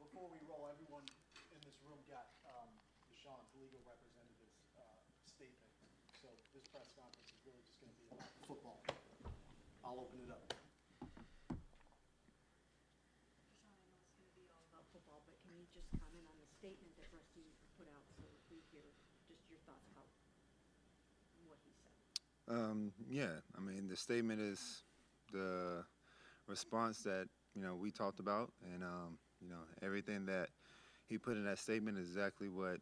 Before we roll, everyone in this room got Deshaun's legal representative's statement. So this press conference is really just going to be about football. I'll open it up. Deshaun, I know it's going to be all about football, but can you just comment on the statement that Rusty put out so we hear just your thoughts about what he said? Yeah, I mean, the statement is the response that, we talked about, and, everything that he put in that statement is exactly what,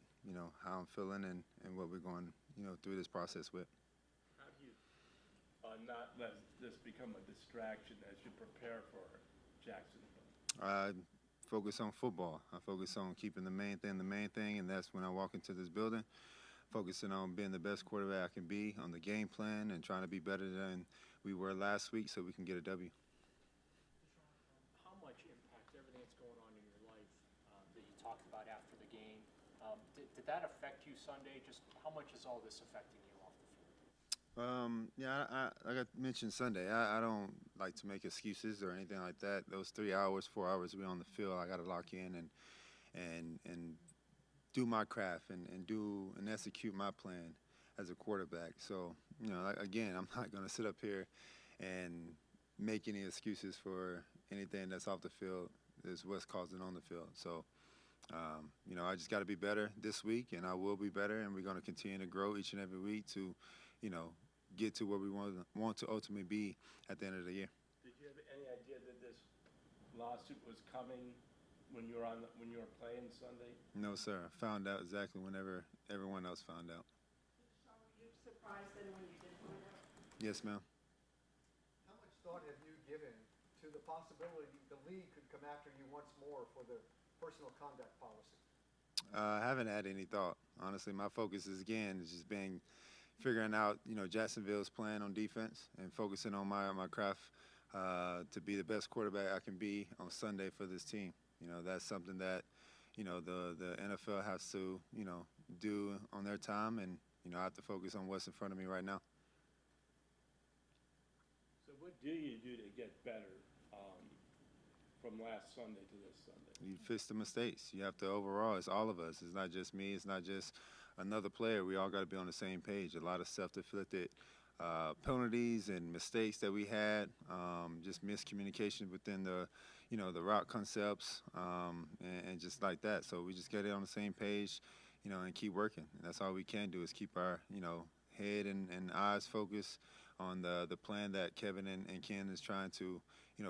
how I'm feeling and what we're going, through this process with. How do you not let this become a distraction as you prepare for Jacksonville? I focus on football. I focus on keeping the main thing, and that's when I walk into this building, focusing on being the best quarterback I can be, on the game plan, and trying to be better than we were last week so we can get a W. How much impact everything that's going on in your life that you talked about after the game, did that affect you Sunday? Just how much is all this affecting you off the field? Yeah, like I mentioned Sunday, I don't like to make excuses or anything like that. Those 3 hours, 4 hours we on the field, I got to lock in and do my craft and do and execute my plan as a quarterback. So, again, I'm not going to sit up here and make any excuses for anything that's off the field. Is what's causing on the field. So, I just got to be better this week, and I will be better, and we're going to continue to grow each and every week to, get to where we want to ultimately be at the end of the year. Did you have any idea that this lawsuit was coming when you were playing Sunday? No, sir. I found out exactly whenever everyone else found out. Deshaun, were you surprised then when you did find out? Yes, ma'am. How much thought have you given to the possibility the league could come after you once more for the personal conduct policy? I haven't had any thought. Honestly, my focus is just figuring out, Jacksonville's plan on defense and focusing on my craft to be the best quarterback I can be on Sunday for this team. That's something that, the NFL has to, do on their time, and, I have to focus on what's in front of me right now. So what do you do to get better from last Sunday to this Sunday? You fix the mistakes. You have to overall. It's all of us. It's not just me. It's not just another player. We all got to be on the same page. A lot of self-inflicted penalties and mistakes that we had, just miscommunication within the, the route concepts, and just like that. So we just get it on the same page, and keep working. And that's all we can do is keep our, head and eyes focused on the plan that Kevin and Ken is trying to,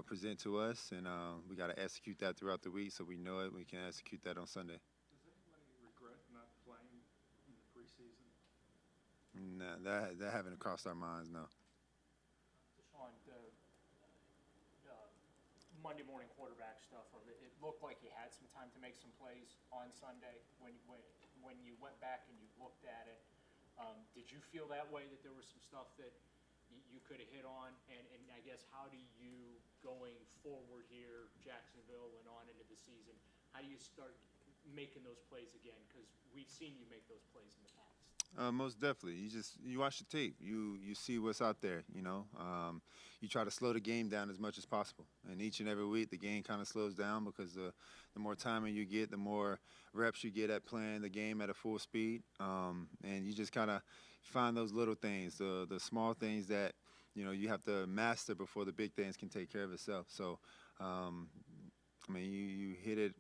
present to us, and we got to execute that throughout the week so we know it. We can execute that on Sunday. Does anybody regret not playing in the preseason? No, that haven't crossed our minds, no. Deshaun, the Monday morning quarterback stuff, it looked like you had some time to make some plays on Sunday when you went back and you looked at it. Did you feel that way, that there was some stuff that you could have hit on? And I guess how do you, going forward here, Jacksonville and on into the season, how do you start making those plays again? Because we've seen you make those plays in the past. Most definitely. You watch the tape. You see what's out there. You try to slow the game down as much as possible. And each and every week, the game kind of slows down because the more timing you get, the more reps you get at playing the game at a full speed. And you just kind of find those little things, the small things that you have to master before the big things can take care of itself. So, you hit it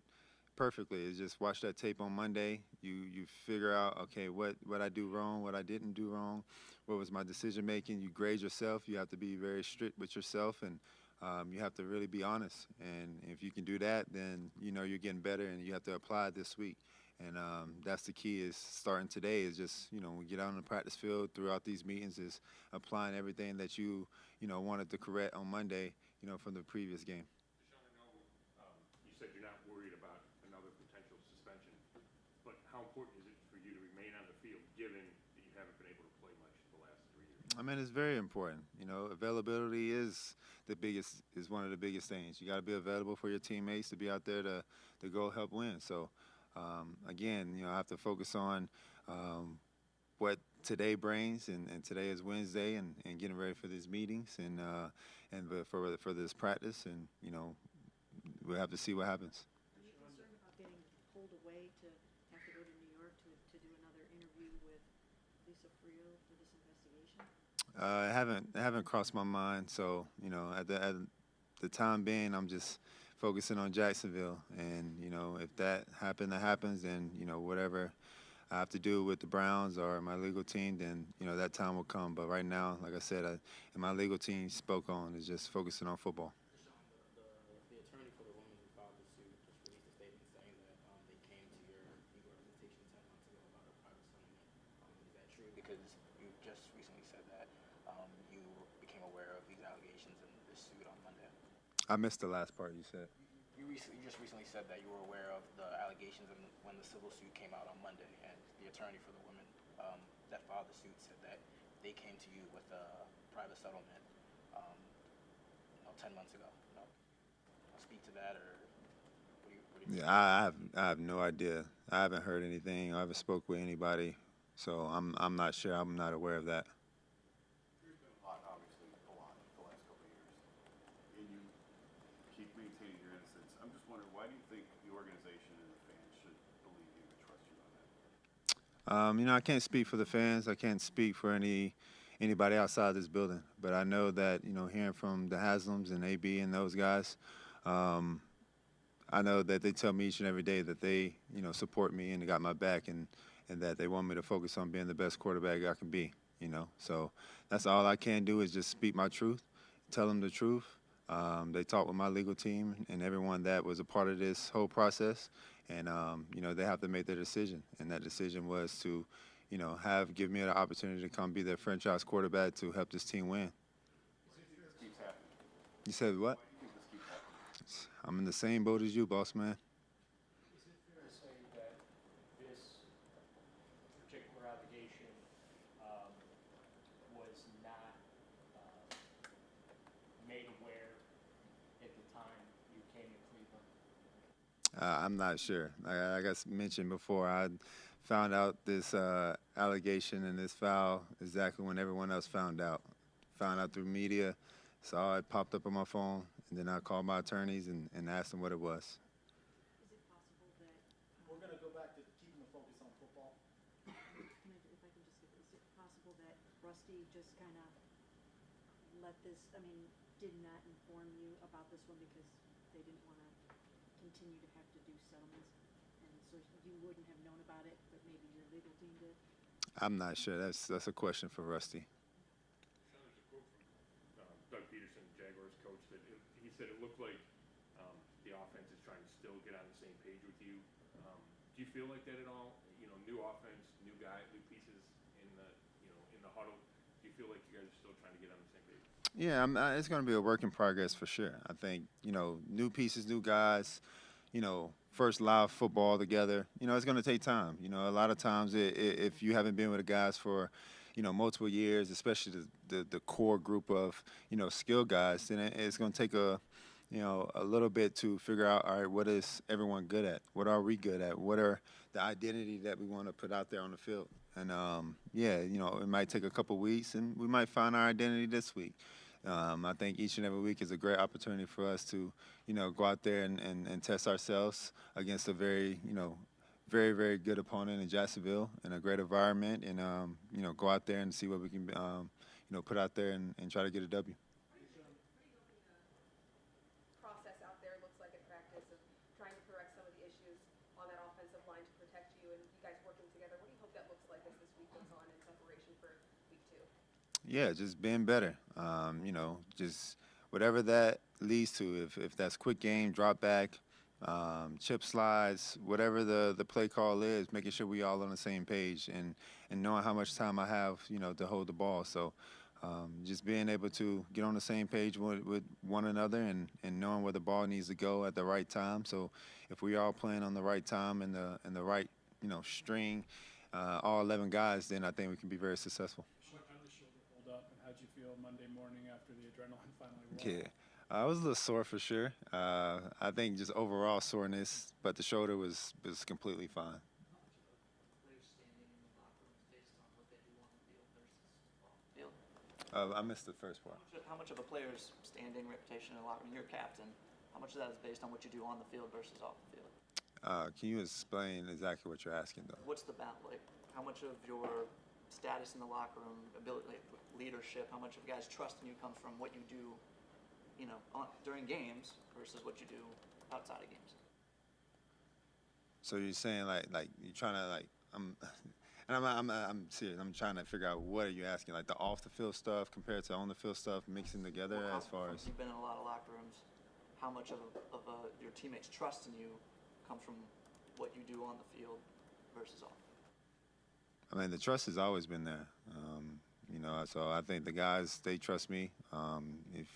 perfectly. It's just watch that tape on Monday. You figure out, okay, what I do wrong, what I didn't do wrong, what was my decision making. You grade yourself. You have to be very strict with yourself, and you have to really be honest. And if you can do that, then you're getting better, and you have to apply it this week. And that's the key, is starting today, is just, when we get out on the practice field throughout these meetings, is applying everything that you wanted to correct on Monday, from the previous game. Deshaun, I know you said you're not worried about another potential suspension, but how important is it for you to remain on the field given that you haven't been able to play much the last 3 years? It's very important. Availability is one of the biggest things. You got to be available for your teammates to be out there to go help win. So, again, I have to focus on what today brings, and today is Wednesday, and getting ready for these meetings and for this practice, and we'll have to see what happens. Are you concerned It haven't crossed my mind. So you know, at the time being, I'm just focusing on Jacksonville, and you know, if that happens, then you know, whatever I have to do with the Browns or my legal team, then you know that time will come. But right now, like I said, and my legal team spoke on is just focusing on football. The attorney for the woman who filed the suit just released a statement saying that they came to your legal representation 10 months ago about a private settlement. Is that true? Because you just recently said that you became aware of these allegations and this suit on Monday. I missed the last part you said. You just recently said that you were aware of the allegations and when the civil suit came out on Monday, and the attorney for the woman that filed the suit said that they came to you with a private settlement 10 months ago. You know, speak to that, or what do you Yeah, I have no idea. I haven't heard anything. I haven't spoke with anybody, so I'm not sure. I'm not aware of that. There's been a lot, obviously, the last couple of years, and you keep maintaining your innocence. I'm just wondering, why do you think the organization and the fans should believe you and trust you on that? You know, I can't speak for the fans. I can't speak for anybody outside this building. But I know that, you know, hearing from the Haslams and AB and those guys, I know that they tell me each and every day that they, you know, support me and they got my back, and that they want me to focus on being the best quarterback I can be, you know. So that's all I can do is just speak my truth, tell them the truth. They talked with my legal team and everyone that was a part of this whole process, and you know, they have to make their decision, and that decision was to, you know, give me the opportunity to come be their franchise quarterback to help this team win. This keeps happening. You said what? Why do you think this keeps happening? I'm in the same boat as you, boss man. Is it fair to say that this particular allegation was not made aware at the time you came to Cleveland? I'm not sure. Like I mentioned before, I found out this allegation and this foul exactly when everyone else found out. Found out through media, saw it popped up on my phone, and then I called my attorneys and asked them what it was. Is it possible that, We're gonna go back to keeping the focus on football. if I can just get, is it possible that Rusty just kind of let this, I mean, did not inform you about this one because they didn't want to continue to have to do settlements? And so you wouldn't have known about it, but maybe your legal team did? I'm not sure. That's a question for Rusty. Sean, there's a quote from Doug Peterson, Jaguars coach, that he said it looked like the offense is trying to still get on the same page with you. Do you feel like that at all? You know, new offense, new guy, new pieces in the huddle. Do you feel like you guys are still trying to get on the same page? Yeah, it's going to be a work in progress for sure. I think, you know, new pieces, new guys, you know, first live football together, you know, it's going to take time. You know, a lot of times if you haven't been with the guys for, you know, multiple years, especially the core group of, you know, skill guys, then it's going to take a little bit to figure out, all right, what is everyone good at? What are we good at? What are the identity that we want to put out there on the field? And, yeah, you know, it might take a couple weeks, and we might find our identity this week. I think each and every week is a great opportunity for us to, you know, go out there and test ourselves against a very, you know, very, very good opponent in Jacksonville in a great environment, and, you know, go out there and see what we can, you know, put out there and try to get a W. Process out there looks like in practice of trying to correct some of the issues on that offensive line to protect you and you guys working together. What do you hope that looks like as this week goes on in preparation for week 2? Yeah, just being better. You know, just whatever that leads to. If that's quick game, drop back, chip slides, whatever the play call is, making sure we all on the same page and knowing how much time I have, you know, to hold the ball. So just being able to get on the same page with one another and knowing where the ball needs to go at the right time. So if we all playing on the right time and the right, you know, string, all 11 guys, then I think we can be very successful. How did the shoulder hold up, and how'd you feel Monday morning after the adrenaline finally rolled? Yeah, I was a little sore for sure. I think just overall soreness, but the shoulder was completely fine. Players standing in the locker rooms based on what they do on the field versus off the field? I missed the first part. How much of a player's standing reputation in the locker room, you're captain, how much of that is based on what you do on the field versus off the field? Can you explain exactly what you're asking, though? What's the balance? Like, how much of your status in the locker room, ability, like, leadership, how much of guys trusting you comes from what you do, you know, during games versus what you do outside of games? So you're saying like you're trying to like and I'm serious. I'm trying to figure out what are you asking, like the off the field stuff compared to on the field stuff mixing together as far as. You've been in a lot of locker rooms. How much of your teammates trusting you comes from what you do on the field versus off? I mean, the trust has always been there. You know, so I think the guys, they trust me. If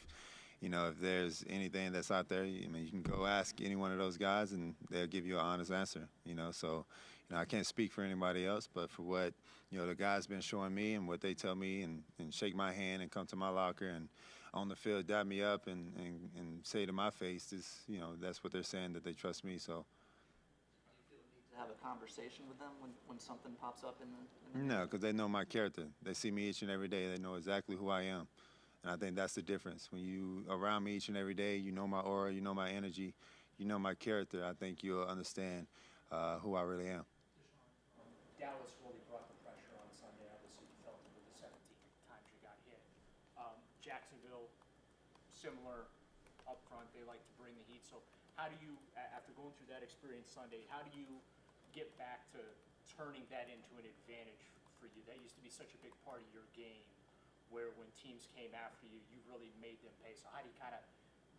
there's anything that's out there, I mean, you can go ask any one of those guys, and they'll give you an honest answer. You know, so I can't speak for anybody else, but for what the guys been showing me and what they tell me, and shake my hand and come to my locker and on the field dap me up and say to my face, that's what they're saying, that they trust me. So. To have a conversation with them when something pops up in the No, because they know my character. They see me each and every day. They know exactly who I am. And I think that's the difference. When you around me each and every day, you know my aura, you know my energy, you know my character, I think you'll understand who I really am. Dallas really brought the pressure on Sunday. Obviously, you felt it with the 17 times you got hit. Jacksonville, similar up front. They like to bring the heat. So how do you, after going through that experience Sunday, how do you get back to turning that into an advantage for you? That used to be such a big part of your game, where when teams came after you, you really made them pay. So how do you kind of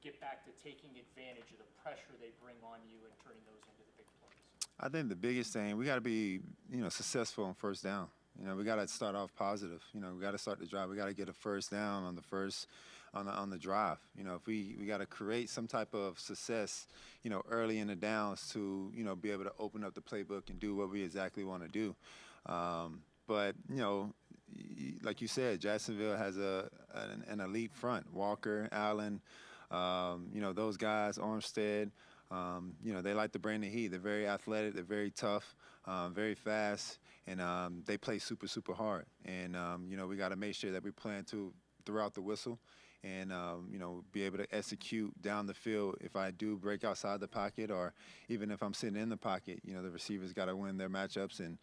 get back to taking advantage of the pressure they bring on you and turning those into the big plays? I think the biggest thing, we got to be, successful on first down. We got to start off positive. We got to start the drive. We got to get a first down on the the drive. If we got to create some type of success, early in the downs to, be able to open up the playbook and do what we exactly want to do. But, like you said, Jacksonville has an elite front. Walker, Allen, those guys, Armstead, they like to bring the heat. They're very athletic. They're very tough, very fast, and they play super, super hard. And, we got to make sure that we're playing throughout the whistle and, be able to execute down the field if I do break outside the pocket, or even if I'm sitting in the pocket, the receivers got to win their matchups. And,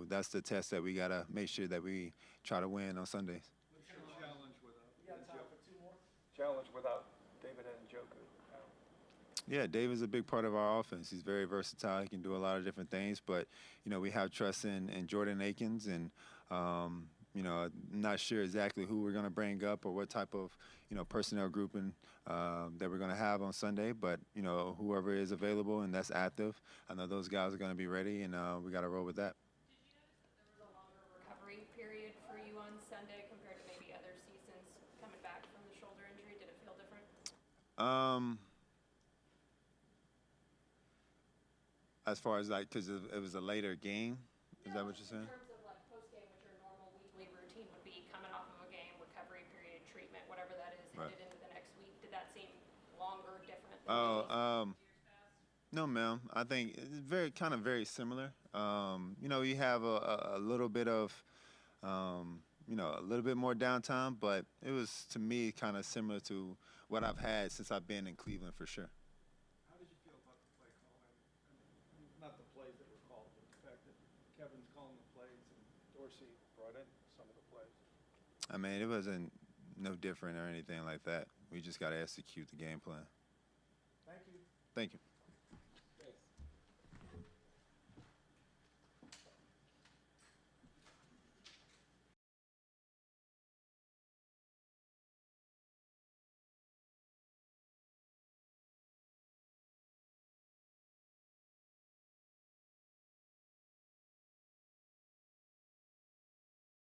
that's the test that we got to make sure that we try to win on Sundays. What's your challenge without? You got time for two more? Challenge without David and Njoku. Yeah, David's a big part of our offense. He's very versatile. He can do a lot of different things. But, we have trust in Jordan Akins. And, not sure exactly who we're going to bring up or what type of, personnel grouping that we're going to have on Sunday. But, whoever is available and that's active, I know those guys are going to be ready, and we got to roll with that. Did you notice that there was a longer recovery period for you on Sunday compared to maybe other seasons coming back from the shoulder injury? Did it feel different? As far as because it was a later game, is that what you're saying? In terms of like post-game, what your normal weekly routine would be, coming off of a game, recovery period, treatment, whatever that is, Right. headed into the next week, did that seem longer, different than Oh, maybe years past? No, ma'am. I think it's very similar. You have a little bit of, a little bit more downtime, but it was, to me, kind of similar to what I've had since I've been in Cleveland, for sure. How did you feel about the play calling? I mean, not the plays that were called, but the fact that Kevin's calling the plays and Dorsey brought in some of the plays. I mean, it wasn't no different or anything like that. We just got to execute the game plan. Thank you. Thank you.